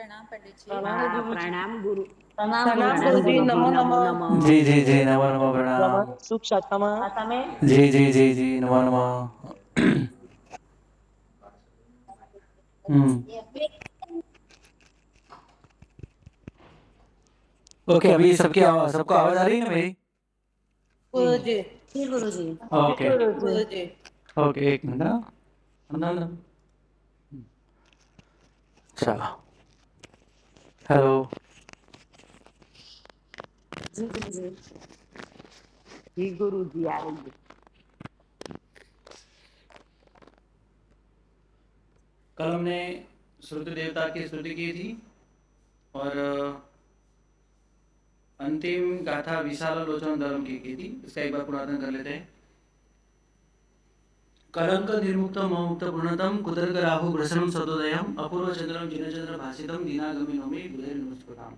प्रणाम पंडित जी। प्रणाम गुरु जी। प्रणाम गुरु। प्रणाम प्रणाम गुरु जी, गुरु जी, नमो नमो नमः। नमः। जी जी जी नमो नमो नमः प्रणाम। सुख शांतमा। जी जी जी जी नमो नमो। ओके, अभी सबको आवाज आ रही है ना मेरी? गुरु जी। जी गुरु जी। ओके गुरु जी। ओके, एक मिनट ना। चलो, हेलो। जी गुरु जी। जी गुरु जी आ रही है। कल हमने श्रुति देवता की स्तुति की थी और अंतिम गाथा विशाल लोचन धर्म की थी। इसका एक बार पुनर्धन कर लेते हैं। कलंक निर्मुक्त मुक्त पूर्णतम कुतर्क राहु भ्रशनम सदोदयम अपूर्व चंद्रम जिनचंद्र भासितम दीनागमी नौमि बुधैर नमस्कृताम।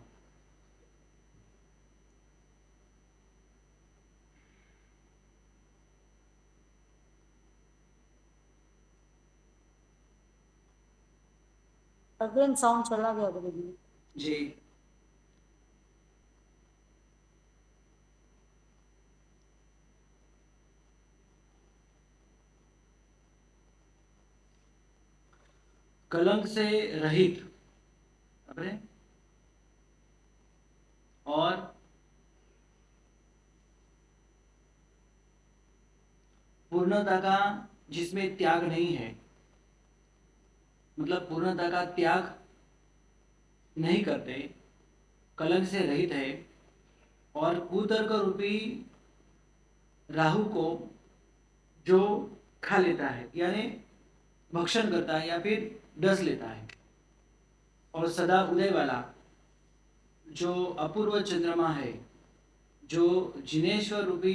अगेन साउंड चला गया गुरु जी। जी, कलंक से रहित अपने और पूर्णता का जिसमें त्याग नहीं है, मतलब पूर्णता का त्याग नहीं करते, कलंक से रहित है और कुतर्क रूपी राहु को जो खा लेता है यानी भक्षण करता है या फिर डस लेता है, और सदा उदय वाला जो अपूर्व चंद्रमा है, जो जिनेश्वर रूपी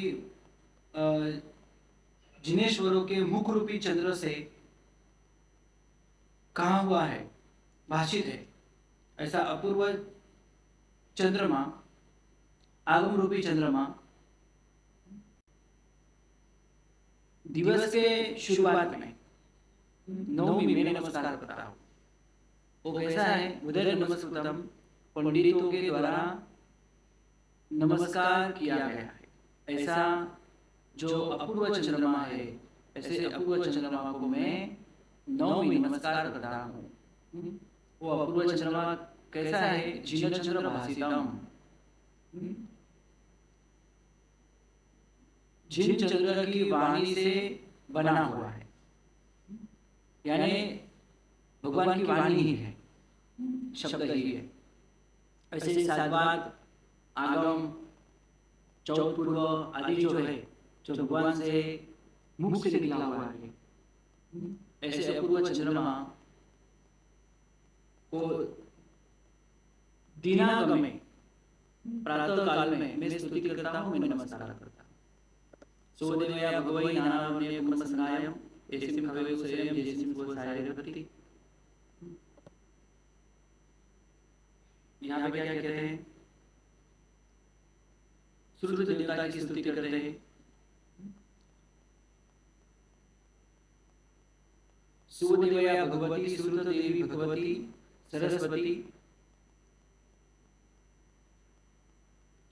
जिनेश्वरों के मुख रूपी चंद्र से कहा हुआ है, भाषित है, ऐसा अपूर्व चंद्रमा, आगम रूपी चंद्रमा दिवस के शुरुआत में नवमी में नमस्कार करता हूँ। वो कैसा है? उदय नमस्कृतम, पंडितों के द्वारा नमस्कार किया गया है। ऐसा जो अपूर्व चंद्रमा है, ऐसे अपूर्व चंद्रमा को मैं नवमी नमस्कार करता हूँ। वो अपूर्व चंद्रमा कैसा है? जिन चंद्र भासितम, जिन चंद्र की वाणी से बना हुआ है, यानी भगवान की वाणी ही है, शब्द ही है। ऐसे साधवाद, आगम, चौथ पूर्व आदि जो है, जो भगवान से मुख से निकला हुआ है, ऐसे अपूर्व चंद्रमा को दिनागम में प्रातः काल में मैं स्तुति करता हूँ, मैं नमस्कार करता हूँ। सोदेवया भगवई नानावर्ण्य गुणसंगायम यस्मिन् भवेयु स्वयं यस्मिन् स्वसायरे भक्ति। यहाँ पे क्या कहते हैं? सूर्य देवता की स्तुति करते हैं। सुदेवया भगवती, सूर्य देवी भगवती सरस्वती,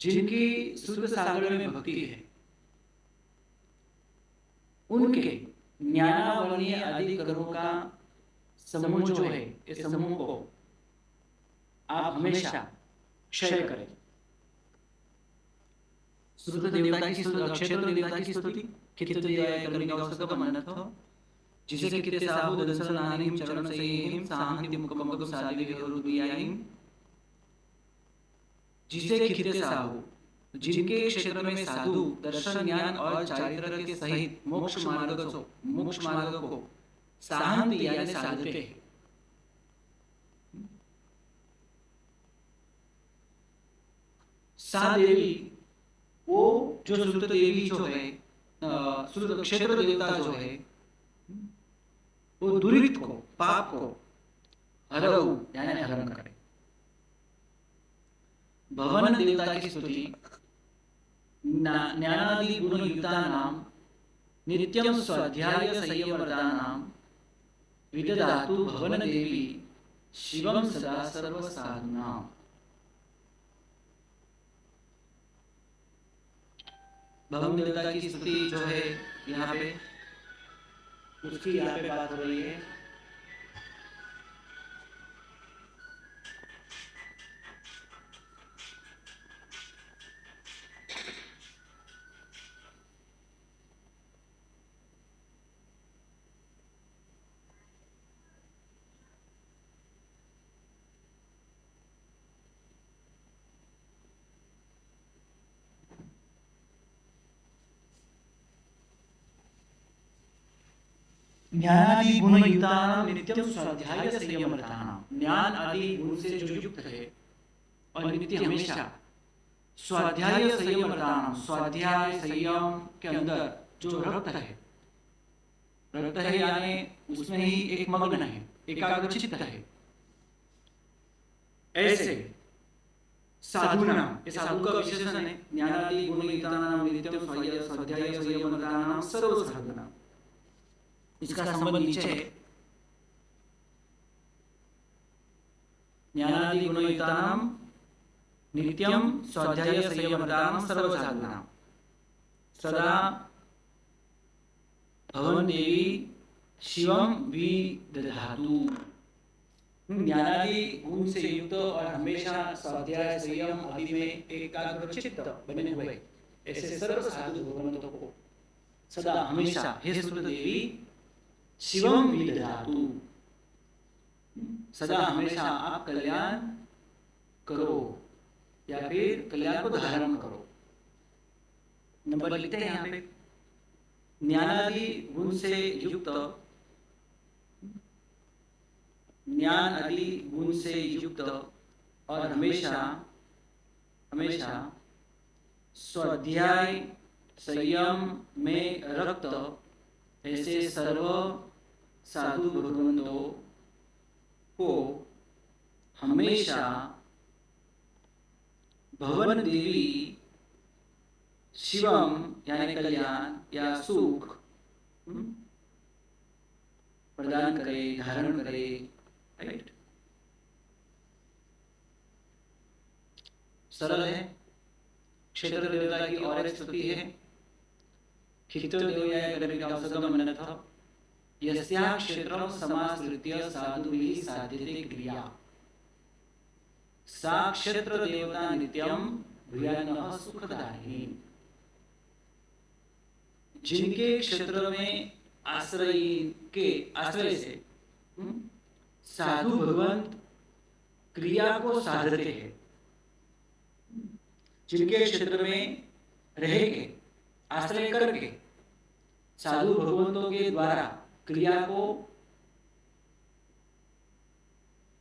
जिनकी शुद्ध सागर में भक्ति है, उनके ज्ञानावर्णीय आदि कर्मों का समूह जो है, इस समूह को आप हमेशा क्षय करें। श्रुत देवता की स्तुति, क्षेत्र देवता की स्तुति, कित्त देवाय कर्णिकावसकम अन्नथो, जिसे कित्ते साहु दंसल नानीम चरण सयेहिम साहंति मुकमगम सादिवे हरुद्वियाहिम। जिसे कित्ते साहु, जिनके क्षेत्र में साधु दर्शन ज्ञान और चारित्र के सहित मोक्ष मार्ग को साहंति यानी साधते हैं। सा देवी, वो जो श्रुत देवी जो है, श्रुत क्षेत्र देवता जो है, वो दुरित को, पाप को हरऊ यानी हरण करे। भवन देवता की स्तुति, ज्ञानादि गुण युक्तानाम नित्यं स्वाध्याय संयमवर्तानाम विदधातु भवन देवी शिवम सदा सर्व साधना। भवन देवता की स्तुति जो है यहाँ पे, उसकी यहाँ पे बात हो रही है। ज्ञानादि गुण युक्तानां नित्यम स्वाध्याय संयमरतानां। ज्ञान आदि गुण से जो युक्त है और नित्य हमेशा स्वाध्याय संयमरतानां, स्वाध्याय संयम के अंदर जो रक्त है, रक्त है यानी उसमें ही एक मग्न है, एकाग्रचित्त है, ऐसे साधु नाम, ये साधु का विशेषण है। ज्ञानादि गुण युक्तानां नित्यम स्वाध्याय संयमरतानां सर्व साधूनां। इसका संबंध नीचे है। ज्ञानादि गुणयुक्तानां नित्यम स्वाध्याय संयमरतानां सर्व साधूनां सदा भवन देवी शिवम विदधातु। ज्ञानादि गुण से युक्त और हमेशा स्वाध्याय संयम आदि में एकाग्रचित्त बने हुए ऐसे सर्व साधु भगवंतों को सदा हमेशा हे सुर देवी शिवम विदधातु, सदा हमेशा आप कल्याण करो या फिर कल्याण को धारण करो। नंबर लिखते हैं यहाँ पे, ज्ञानादि गुण से युक्त, ज्ञान आदि गुण से युक्त और हमेशा हमेशा स्वाध्याय संयम में रक्त ऐसे सर्व साधु भगवंतों को हमेशा भवन देवी शिवम यानी कल्याण या सुख प्रदान करे, धारण करे। राइट, सरल है। क्षेत्र देवता की और एक स्तुति है। खितो देवयाय गणिकावसगम मनथ यस्या क्षेत्रम समाश्रित्य साधुभिः साध्यते क्रिया सा क्षेत्र देवता नित्यम भूयानः सुखदायिनी। जिनके क्षेत्र में आश्रय से साधु भगवंत क्रिया को साधते हैं, जिनके क्षेत्र में रह के आश्रय करके साधु भगवंतों के द्वारा क्रिया को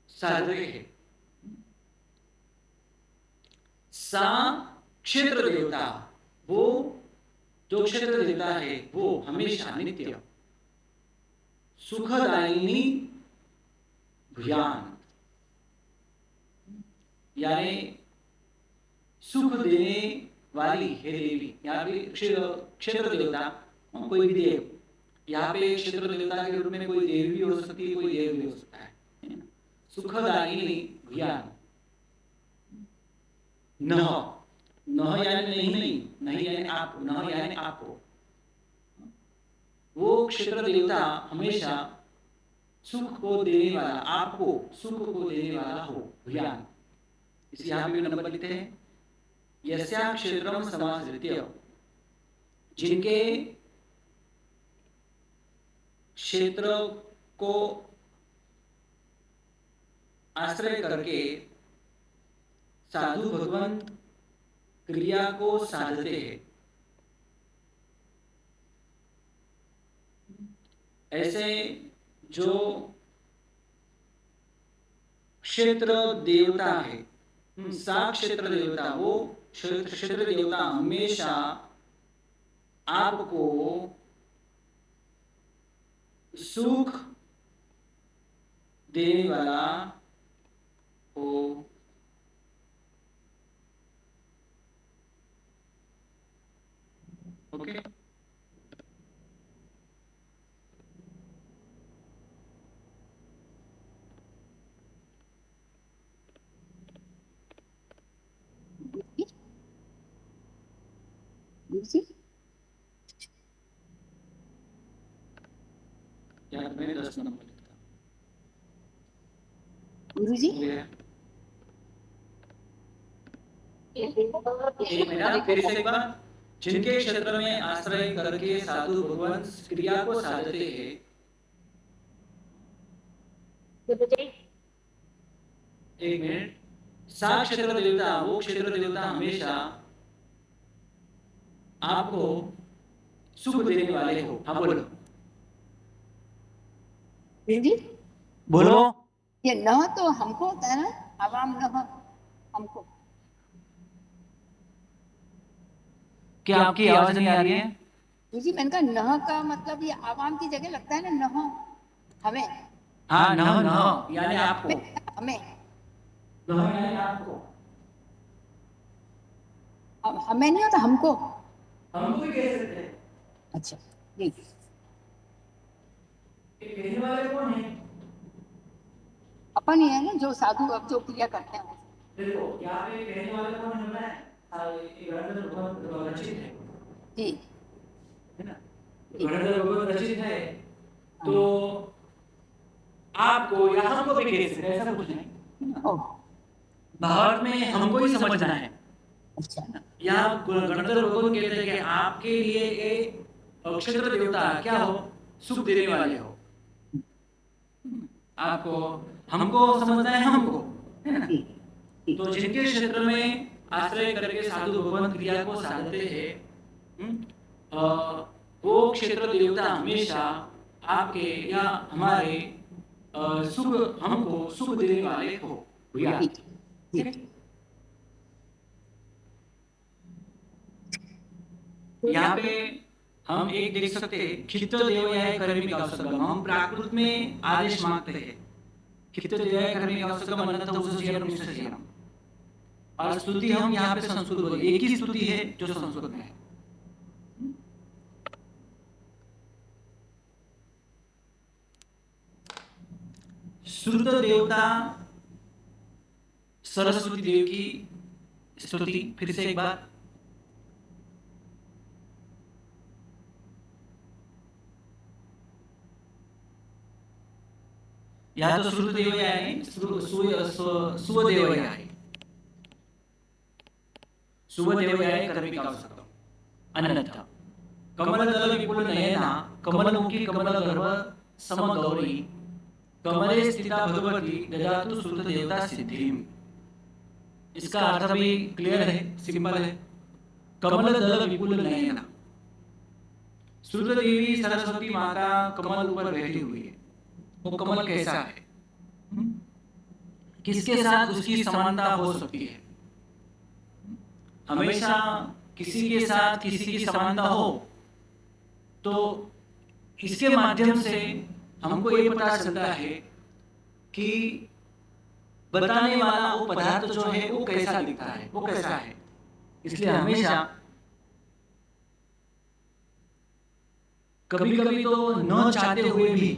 साधते हैं, सा क्षेत्र देवता, वो जो क्षेत्र देवता है वो हमेशा नित्य सुखदायिनी भूयान यानी सुख देने वाली है देवी। यहाँ पे क्षेत्र देवता कोई भी देव, यहाँ पे क्षेत्र देवता के रूप में कोई देव भी हो सकती है, कोई देव भी हो सकता है। सुखदायिनी भूयान, नह यानी नहीं यानी आप, नह यानी आपको। वो क्षेत्र देवता हमेशा सुख को देने वाला, आपको सुख को देने वाला हो, भूयान। इसे यहाँ पे नंबर लिखते हैं, यस्या क्षेत्रम समाश्रित्य, जिनके क्षेत्र को आश्रय करके साधु भगवंत क्रिया को साधते हैं, ऐसे जो क्षेत्र देवता है, सा क्षेत्र देवता, वो क्षेत्र देवता हमेशा आपको सुख देने वाला हो। ओके, जी यार मैंने 10 नंबर लिखा गुरु जी हो गया। एक मिनट फिर से एक बार। जिनके क्षेत्र में आश्रय करके साधु भगवान क्रिया को साधते हैं, एक मिनट, सा क्षेत्र देवता वो क्षेत्र देवता हमेशा आपको सुख देने वाले हो। हाँ बोलो जी बोलो। ये न तो हमको होता है ना, आवाम न हमको। क्या आपकी आवाज नहीं आ रही है? जी मैंने कहा न का मतलब ये आवाम की जगह लगता है ना, न हमें। हाँ न न यानी आपको, हमें न यानी आपको, हमें नहीं होता, हमको। हमको भी कह सकते हैं। अच्छा जी। ये कहने वाले कौन है? अपन ही है ना जो साधु अब जो क्रिया करते हैं। देखो यहाँ पे कहने वाले कौन है पता है? गणेश भगवान रचित है, जी है ना? गणेश भगवान रचित है तो आपको या हमको भी कह सकते हैं, ऐसा कुछ नहीं। ओ भारत में हमको ही समझना है। अच्छा या गणेश भगवान कहते हैं कि आपके लिए एक क्षेत्र देवता क्या हो, सुख देने वाले हो। आपको हमको समझना है, हमको, है ना? जी तो जिनके क्षेत्र में आश्रय करके साधु भगवान क्रिया को साधते हैं, वो क्षेत्र देवता हमेशा आपके या हमारे सुख, हमको सुख देने वाले हो भैया। जी ठीक है? यहाँ पे हम एक देख सकते हैं, खित देवयाय कर्मी कौशलम, हम प्राकृत में आदेश मांगते हैं। खित देवयाय कर्मी कौशलम अन्यथा उसज्जीवनम निष्ठज्जीवनम। और स्तुति हम यहाँ पे संस्कृत बोले, एक ही स्तुति है जो संस्कृत में है। श्रुत देवता सरस्वती देव की स्तुति फिर से एक बार। या तो श्रुत देवयाय है, सुव देवयाय है। सुव देवयाय कर्मी कौशलम अन्यथा कमलदल विपुल नयना कमलमुखी कमलगर्भ समगौरी कमले स्थिता भगवती ददातु श्रुत देवता सिद्धिम। इसका अर्थ भी क्लियर है, सिंपल है। कमल दल विपुल नयना, श्रुत देवी सरस्वती माता कमल ऊपर बैठी हुई है। वो कमल कैसा है? किसके साथ उसकी समानता हो सकती है? हमेशा किसी के साथ किसी की समानता हो तो इसके माध्यम से हमको ये पता चलता है कि बताने वाला वो पदार्थ जो है वो कैसा दिखता है, वो कैसा है। इसलिए हमेशा कभी कभी तो न चाहते हुए भी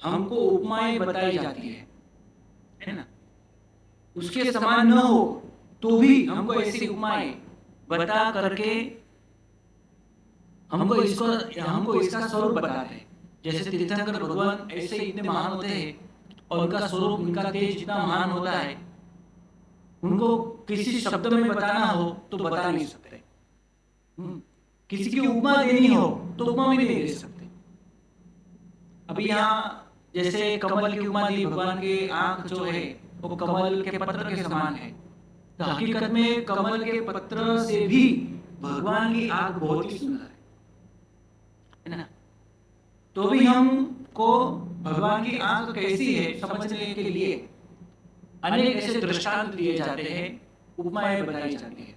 हमको उपमाएं बताई जाती है ना? उसके समान न हो तो भी हमको ऐसी उपमाएं बता करके हमको इसका स्वरूप बताते हैं। जैसे तीर्थंकर भगवान ऐसे इतने महान होते हैं और उनका स्वरूप, उनका तेज इतना महान होता है, उनको किसी शब्द में बताना हो तो बता नहीं सकते। किसी की उपमा देनी हो तो उपमा भी नहीं दे सकते। अभी यहाँ जैसे कमल की उपमा दी, भगवान की आंख जो है वो कमल के पत्र के समान है, तो हकीकत में कमल के पत्र से भी भगवान की आंख बहुत ही सुंदर है ना? तो भी हमको भगवान की आंख कैसी है समझने के लिए अनेक ऐसे दृष्टांत दिए जाते हैं, उपमाएं बताई जाती है।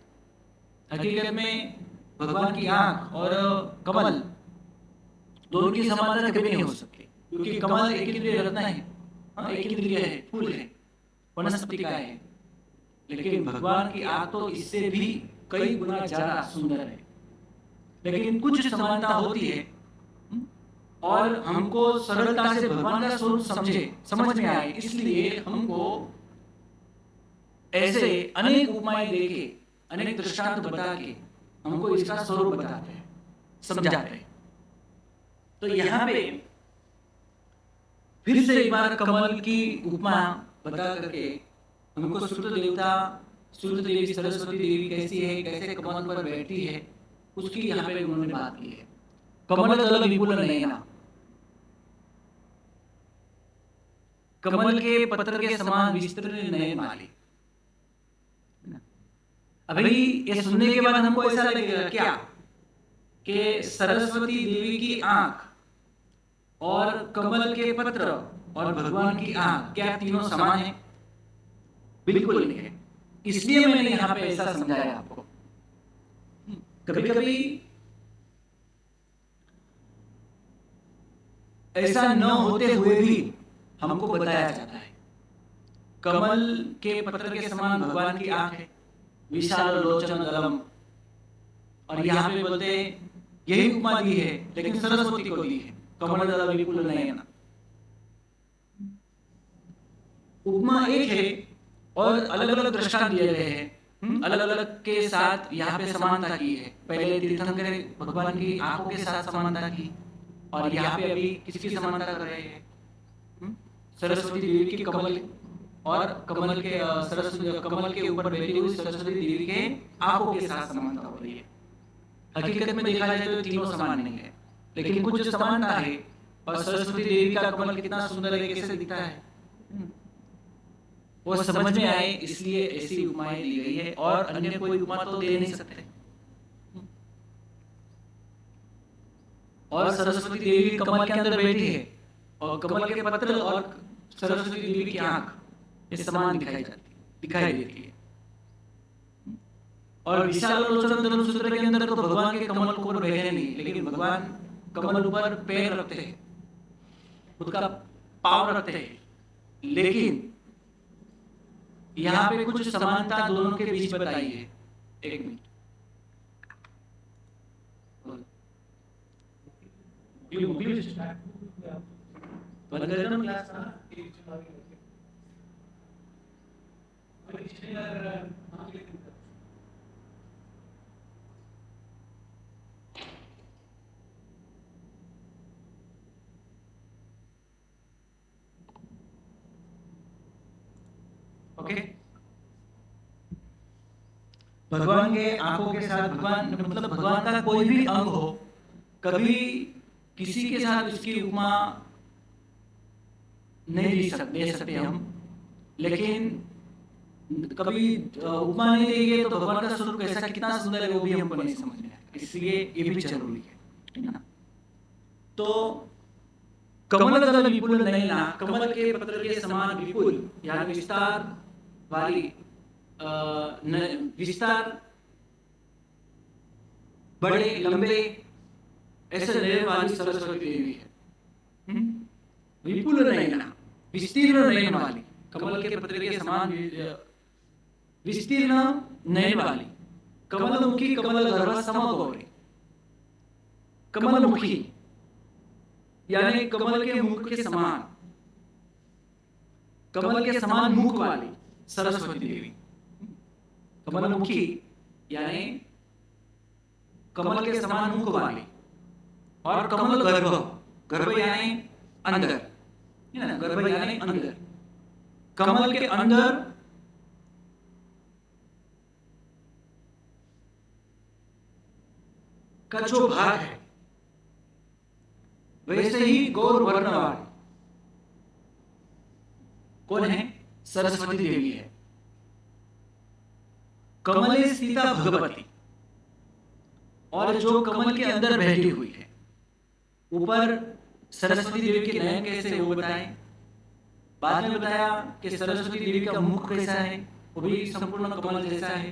हकीकत में भगवान की आंख और कमल दोनों की समानता कभी नहीं हो सकती, क्योंकि कमल एक इंद्रिय रत्न है, हाँ एक इंद्रिय है, फूल है, वनस्पति का है। लेकिन भगवान की आंख तो इससे भी कई गुना ज्यादा सुंदर है। लेकिन कुछ समानता होती है और हमको सरलता से भगवान का स्वरूप समझ में आए, इसलिए हमको ऐसे अनेक उपमाएं देके, अनेक दृष्टांत बता के हमको इसका स्वरूप बताते हैं, समझाते हैं। तो यहाँ पे फिर से एक बार कमल की उपमा बता करके हमको श्रुत देवी सरस्वती देवी कैसी है, कैसे कमल पर बैठती है, उसकी यहाँ पे उन्होंने बात की है। कमल दल विपुल नयना, कमल के पत्र के समान विस्तृत नयन वाली। अभी ये सुनने के बाद हमको ऐसा लगेगा क्या कि सरस्वती देवी की आंख और कमल के पत्र और भगवान की आंख क्या तीनों समान है? बिल्कुल नहीं है। इसलिए मैंने यहाँ पे ऐसा समझाया आपको। कभी कभी ऐसा न होते हुए भी हमको बताया जाता है कमल के पत्र के समान भगवान की आंख है, विशाल लोचन दलम, और यहाँ पे बोलते हैं यही उपमा दी है लेकिन सरस्वती को दी है, कमल दल विपुल नयन। उपमा एक है और अलग अलग दृष्टांत दिए गए हैं, अलग अलग के साथ यहाँ पे समानता की है। पहले तीर्थंकर भगवान की आंखों के साथ समानता की, और यहाँ पे अभी किसकी समानता कर रहे हैं? सरस्वती देवी की कमल, और कमल के कमल के ऊपर बैठी हुई सरस्वती देवी के आंखों के साथ समानता हो रही है। हकीकत में देखा जाए तो तीनों समान नहीं है, लेकिन कुछ जो समानता है। और सरस्वती देवी का कमल कितना सुंदर है, कैसे दिखता है, वो समझ में आए इसलिए ऐसी उपमाएं दी गई है, और अन्य कोई उपमा तो दे नहीं सकते। और सरस्वती देवी कमल के अंदर बैठी है, और कमल के पत्र और सरस्वती देवी की आंख ये समान दिखाई देती है। और विशाल लोचन धनुसूत्र के अंदर तो भगवान के कमल को ऊपर बैठे नहीं, लेकिन भगवान कमल ऊपर पैर रखते हैं, खुद का पांव रखते हैं, लेकिन यहाँ पे कुछ समानता दोनों के बीच बताई है। एक मिनट, बंद कर दो क्लास। ओके, भगवान के आंखों के साथ भगवान मतलब भगवान का कोई भी अंग हो, कभी किसी के साथ उसकी उपमा नहीं दे सकते हम, लेकिन कभी उपमा नहीं देंगे तो भगवान का स्वरूप कैसा कितना सुंदर है वो भी हमको नहीं समझ में आएगा, इसलिए ये भी जरूरी है ना। तो कमल दल विपुल नयना, कमल के पत्र के समान विपुल यानी विस्तार वाली, विस्तार बड़े लंबे ऐसे नयन वाली सरस्वती देवी है। विपुल नयना, विस्तीर्ण नयन वाली, कमल के पत्र के समान विस्तीर्ण नयन वाली, कमलमुखी कमल गर्भ समगौरी। कमलमुखी यानी कमल के मुख के समान, कमल के समान मुख वाली सरस्वती देवी। कमलमुखी यानी कमल के समान मुख वाली, और कमल गर्भ, गर्भ यानी अंदर, है ना, गर्भ यानी अंदर। कमल के अंदर का जो भाग है वैसे ही गौर वर्ण वाली कौन है? सरस्वती देवी है। कमले स्थिता भगवती, और जो कमल के अंदर बैठी हुई है, ऊपर सरस्वती देवी के नयन कैसे वो बताए, बाद में बताया कि सरस्वती देवी का मुख कैसा है, वो भी संपूर्ण कमल जैसा है,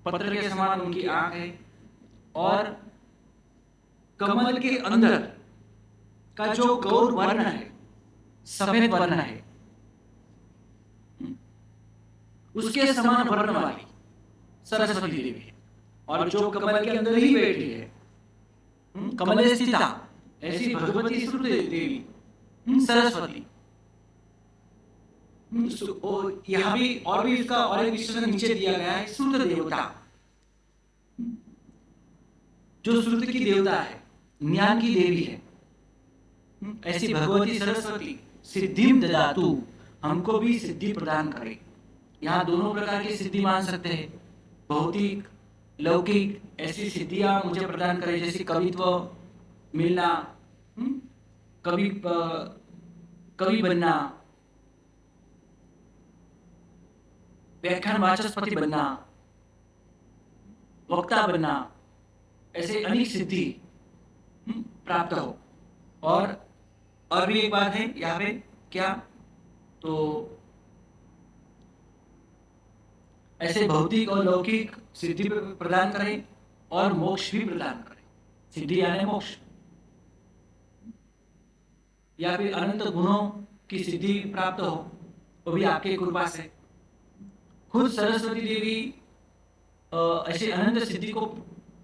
पत्र के समान उनकी आंख है, और कमल के अंदर का जो गौर वर्ण है, सफेद वर्ण है, उसके समान वर्ण वाली सरस्वती देवी है। और जो कमल के अंदर ही बैठी है, कमल स्थिता, ऐसी भगवती श्रुत देवी सरस्वती। यहाँ भी और भी इसका और एक विशेषण नीचे दिया गया है, श्रुत देवता। जो श्रुति की देवता है, ज्ञान की देवी है, ऐसी भगवती सरस्वती सिद्धिम ददातु, हमको भी सिद्धि प्रदान करे। यहाँ दोनों प्रकार की सिद्धि मान सकते हैं, भौतिक लौकिक, ऐसी सिद्धियां मुझे प्रदान करे, जैसे कवित्व मिलना, कवि बनना, व्याख्यान वाचस्पति बनना, वक्ता बनना, ऐसे अनेक सिद्धि प्राप्त हो। और भी एक बात है यहाँ पे, क्या तो ऐसे भौतिक और लौकिक सिद्धि प्रदान करे और मोक्ष भी प्रदान करे। सिद्धि यानी मोक्ष, या फिर अनंत गुणों की सिद्धि प्राप्त हो, वो भी आपके कृपा से। खुद सरस्वती देवी ऐसे अनंत सिद्धि को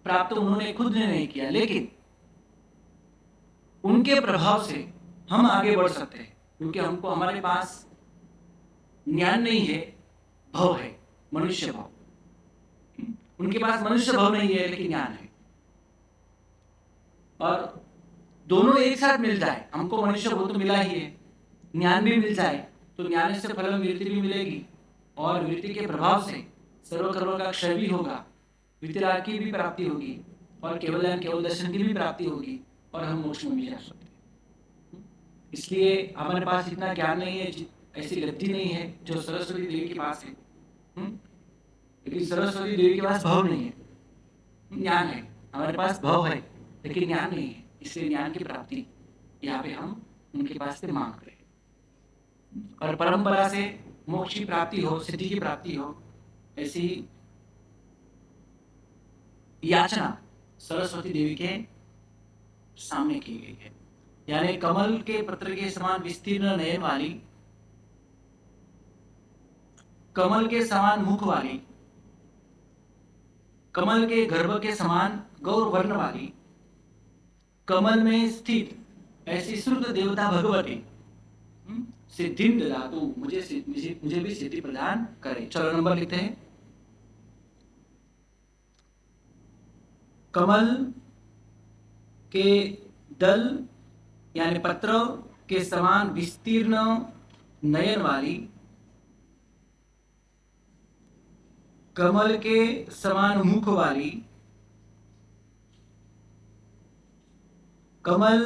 प्राप्त उन्होंने खुद ने नहीं किया, लेकिन उनके प्रभाव से हम आगे बढ़ सकते हैं, क्योंकि हमको हमारे पास ज्ञान नहीं है, भव है, मनुष्य भाव। उनके पास मनुष्य भाव नहीं है, लेकिन ज्ञान है, और दोनों एक साथ मिल जाए, हमको मनुष्य भाव तो मिला ही है, ज्ञान भी मिल जाए, तो ज्ञान से फल वृत्ति भी मिलेगी, और वृत्ति के प्रभाव से सर्वकर्म का क्षय भी होगा, वितराग की भी प्राप्ति होगी, और केवल ज्ञान केवल दर्शन की भी प्राप्ति होगी, और हम मोक्ष में भी जा सकते हैं। इसलिए हमारे पास इतना ज्ञान नहीं है, ऐसी लब्धि नहीं है जो सरस्वती देवी के पास है। लेकिन सरस्वती देवी के पास भाव नहीं है, ज्ञान है, हमारे पास भाव है लेकिन ज्ञान नहीं है, इसलिए ज्ञान की प्राप्ति यहाँ पे हम उनके पास से मांग रहे हैं, और परंपरा से मोक्ष की प्राप्ति हो, सिद्धि की प्राप्ति हो, ऐसी याचना सरस्वती देवी के सामने की गई है। यानी कमल के पत्र के समान विस्तीर्ण नयन वाली, कमल के समान मुख वाली, कमल के गर्भ के समान गौर वर्ण वाली, कमल में स्थित ऐसी श्रुत देवता भगवती सिद्धिम ददातु, मुझे भी सिद्धि प्रदान करे। चलो नंबर लिखते हैं। कमल के दल यानी पत्र के समान विस्तीर्ण नयन वाली, कमल के समान मुख वाली, कमल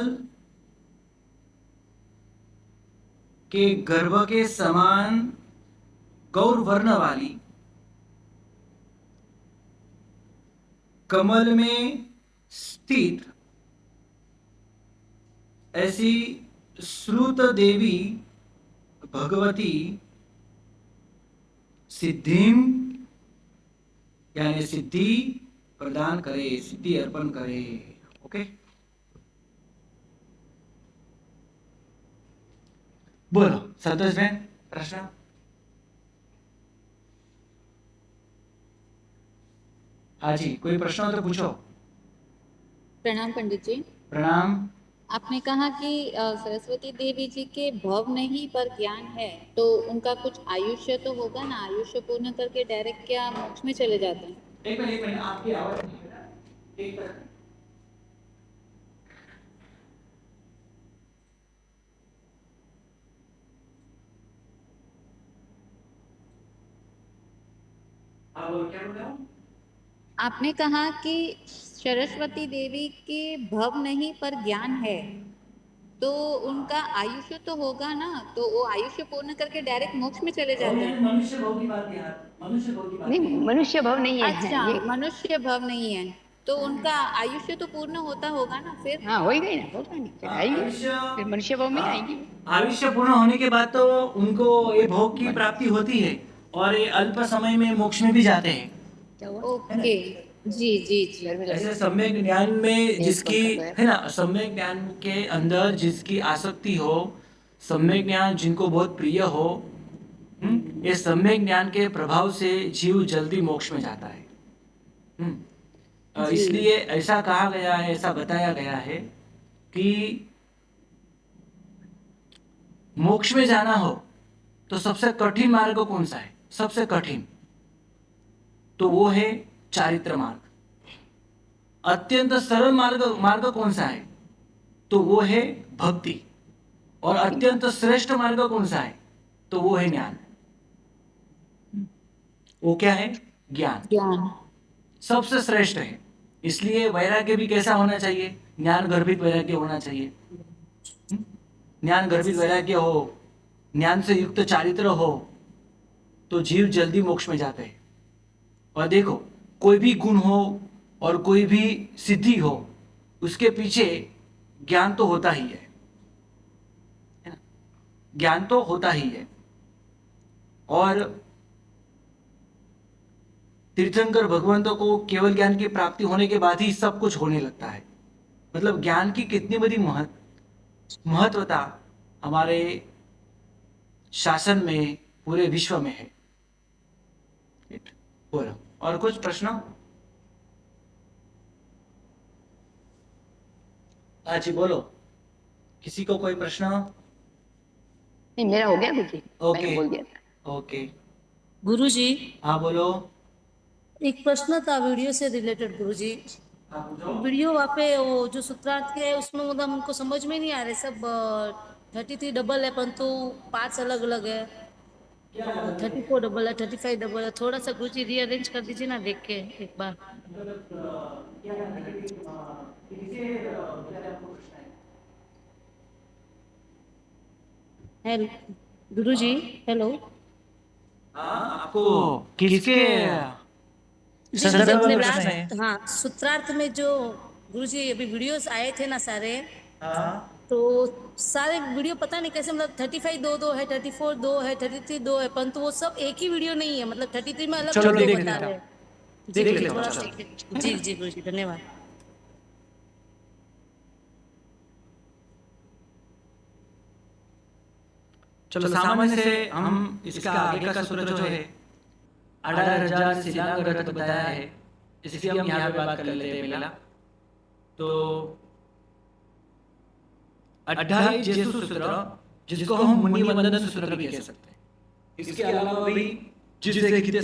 के गर्भ के समान गौर वर्ण वाली, कमल में स्थित ऐसी श्रुत देवी भगवती सिद्धिम यानी सिद्धि प्रदान करे, सिद्धि अर्पण करे। ओके, बोलो संतोष बहन, प्रश्न? हाँ जी, कोई प्रश्न हो तो पूछो। प्रणाम पंडित जी। प्रणाम। आपने कहा कि सरस्वती देवी जी के भव नहीं पर ज्ञान है, तो उनका कुछ आयुष्य तो होगा ना, आयुष्य पूर्ण करके डायरेक्ट क्या मोक्ष में चले जाते हैं? एक मिनट आपकी आवाज नहीं है ना, एक मिनट। आप क्या बोल रहे हो? आपने कहा कि सरस्वती देवी के भव नहीं पर ज्ञान है, तो उनका आयुष्य तो होगा ना, तो वो आयुष्य पूर्ण करके डायरेक्ट मोक्ष में चले जाते हैं? मनुष्य भाव की बात है, मनुष्य भाव की बात नहीं, मनुष्य भाव नहीं है। अच्छा, ये मनुष्य भाव नहीं है, तो उनका आयुष्य तो पूर्ण होता होगा ना फिर? हाँ, हो ही गई ना, होगा नहीं, फिर आएगी, फिर मनुष्य भाव में आएगी। आयुष्य पूर्ण होने के बाद तो उनको ये भोग की प्राप्ति होती है, और ये अल्प समय में मोक्ष में भी जाते हैं। ओके, जी जी जी। ऐसे सम्यक ज्ञान में जिसकी है ना, सम्यक ज्ञान के अंदर जिसकी आसक्ति हो, सम्यक ज्ञान जिनको बहुत प्रिय हो, ये सम्यक ज्ञान के प्रभाव से जीव जल्दी मोक्ष में जाता है। इसलिए ऐसा कहा गया है, ऐसा बताया गया है कि मोक्ष में जाना हो तो सबसे कठिन मार्ग कौन सा है? सबसे कठिन तो वो है चारित्र मार्ग। अत्यंत सरल मार्ग मार्ग कौन सा है? तो वो है भक्ति। और अत्यंत श्रेष्ठ मार्ग कौन सा है? तो वो है ज्ञान। वो क्या है? ज्ञान। ज्ञान। सबसे श्रेष्ठ है। इसलिए वैराग्य भी कैसा होना चाहिए? ज्ञान गर्भित वैराग्य होना चाहिए। ज्ञान गर्भित वैराग्य हो, ज्ञान से युक्त चारित्र हो, तो जीव जल्दी मोक्ष में जाते हैं। और देखो, कोई भी गुण हो और कोई भी सिद्धि हो, उसके पीछे ज्ञान तो होता ही है ना? ज्ञान तो होता ही है। और तीर्थंकर भगवंतों को केवल ज्ञान की प्राप्ति होने के बाद ही सब कुछ होने लगता है। मतलब ज्ञान की कितनी बड़ी महत्वता हमारे शासन में, पूरे विश्व में है। बोलो, और कुछ प्रश्न? हाँ जी, बोलो, किसी को कोई प्रश्न? नहीं, मेरा हो गया गुरुजी, मैंने ओके बोल दिया था। ओके, गुरुजी, हाँ बोलो। एक प्रश्न था वीडियो से रिलेटेड गुरुजी। हाँ पूछो। वीडियो वहाँ पे वो जो सूत्रार्थ के है उसमें मतलब हमको समझ में नहीं आ रहे, सब 33 डबल है परंतु पार्ट्स अलग अलग है। 34 डबल है, 35 डबल है। थोड़ा सा गुरुजी रीअरेंज कर दीजिए ना, देख के एक बार। हेलो गुरुजी, हेलो आपको किसके जी। संदर्भ अपने में प्रश्न है? लास्ट, हाँ, सूत्रार्थ में जो गुरुजी अभी वीडियोस आए थे ना सारे, हाँ, तो सारे वीडियो पता नहीं कैसे, मतलब 35 दो दो है, 34 दो है, 33 दो है, परंतु वो सब एक ही वीडियो नहीं है। मतलब 33 में अलग चलो वीडियो देख बता लेता रहे हूँ, हैं। जी देख गुरुजी, लेता हूँ, थोड़ा चलो। सा जी जी गुरुजी, धन्यवाद। चलो, सामान्य से हम इसका आगे का सूत्र जो है 18,000 शिलांग अर्थ बताया है, इसकी हम यहाँ पे बात कर लेते हैं पहला। तो 28 जेसु सूत्र, जिसको हम मुनि वंदन सूत्र भी कह सकते हैं। इसके अलावा भी जिससे कितने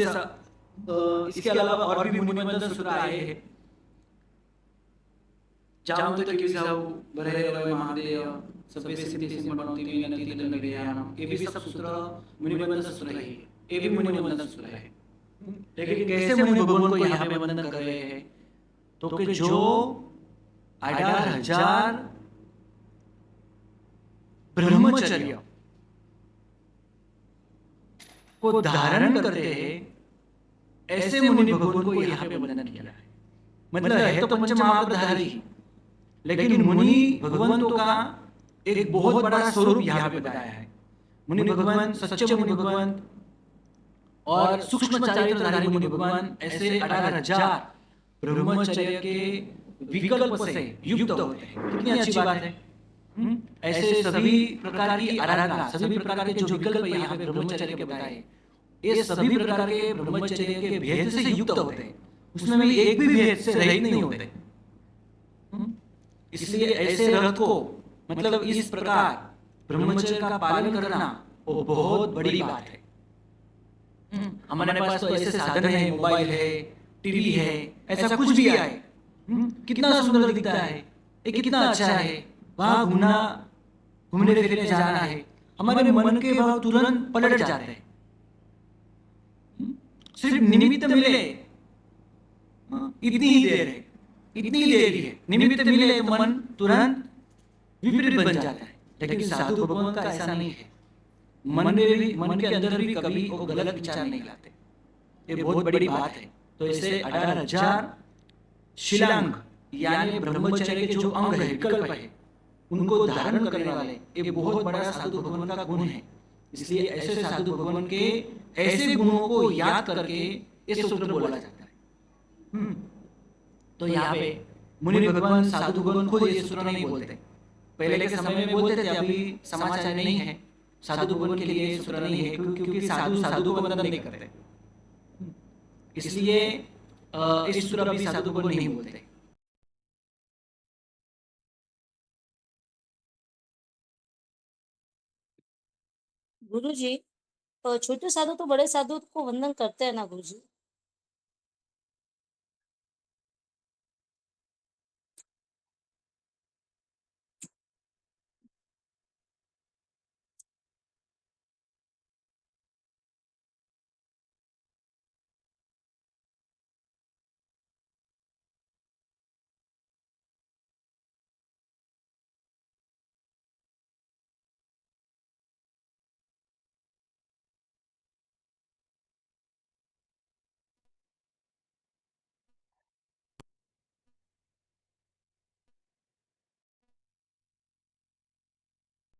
इसके अलावा और भी मुनि वंदन सूत्र आए हैं। जाम तो किसी साहु बरे रवे महादेव सबे सिद्धि सिमरणोति विनति दंड विधानम, ये भी सब सूत्र मुनि वंदन सूत्र ही है। ये भी मुनि वंदन सूत्र है। लेकिन कैसे मुनि भगवान को यहाँ पे वंदन कर रहे हैं? तो कि जो 18,000 ब्रह्मचर्य को धारण करते हैं, ऐसे मुनि भगवान को यहाँ पे वंदन किया है। मतलब है तो पंचमहाप्रधारी ही, लेकिन मुनि भगवंतों का एक बहुत बड़ा स्वरूप यहाँ पे बताया है। मुनि भगवंत, सच्चे मुनि भगवंत और सूक्ष्म चारित्रधारी मुनि भगवान, ऐसे 18,000 ब्रह्मचर्य के विकल्प से युक्त होते हैं। कितनी अच्छी बात है। ऐसे सभी प्रकार की आराधना, सभी प्रकार के जो विकल्प यहाँ पे ब्रह्मचर्य के बताए, ये सभी प्रकार के ब्रह्मचर्य के भेद से युक्त होते हैं। उसमें भी एक भी भेद से रहित नहीं होते। इसलिए ऐसे रथ को, मतलब इस प्रकार ब्रह्मचर्य का पालन करना वो बहुत बड़ी बात है। हमारे पास तो ऐसे साधन है, मोबाइल है, टीवी है, ऐसा कुछ भी आए, कितना सुंदर दिखता है, ये कितना अच्छा है, वहां घूमने फिरने जाना है, हमारे मन के भाव तुरंत पलट जाते हैं। सिर्फ निमित्त मिले, इतनी ही देर है, इतनी ही देरी है, निमित्त मिले तो मन तुरंत विपरीत बन जाता है। लेकिन साधु भगवान का ऐसा नहीं है। मन के अंदर भी कभी वो गलत विचार नहीं लाते। ये बहुत बड़ी बात है। तो ऐसे 18,000 शिलांग यानी ब्रह्मचर्य के जो अंग है, विकल्प है, उनको धारण करने वाले ये बहुत बड़ा साधु भगवान का गुण है। इसलिए ऐसे साधु भगवान के ऐसे गुणों को याद करके ये सूत्र बोला जाता है। तो यहाँ पे मुनि भगवान, साधु भगवान खुद ये सूत्र नहीं बोलते। पहले के समय में बोलते थे, अभी समाचार नहीं है। साधु भगवान के लिए सूत्र नहीं है, क्योंकि साधु को वंदन नहीं करते। इसलिए इस सूत्र अभी साधु भगवान नहीं बोलते। गुरुजी, छोटे साधु तो बड़े साधु को वंदन करते हैं ना गुरुजी?